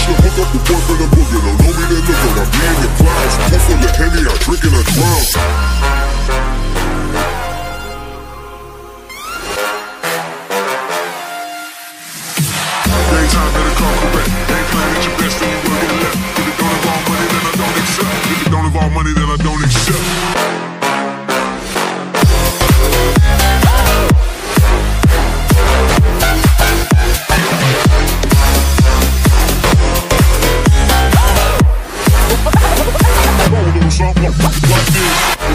should hook up with boyfriend and boogie. Don't know me, then look on. I'm being the clouds. Puff full of Henny, I drink and I drown. Daytime better come correct. Ain't playing at your best, then you will get left. If it don't involve money, then I don't accept. If it don't involve money, then I don't accept. Something like this.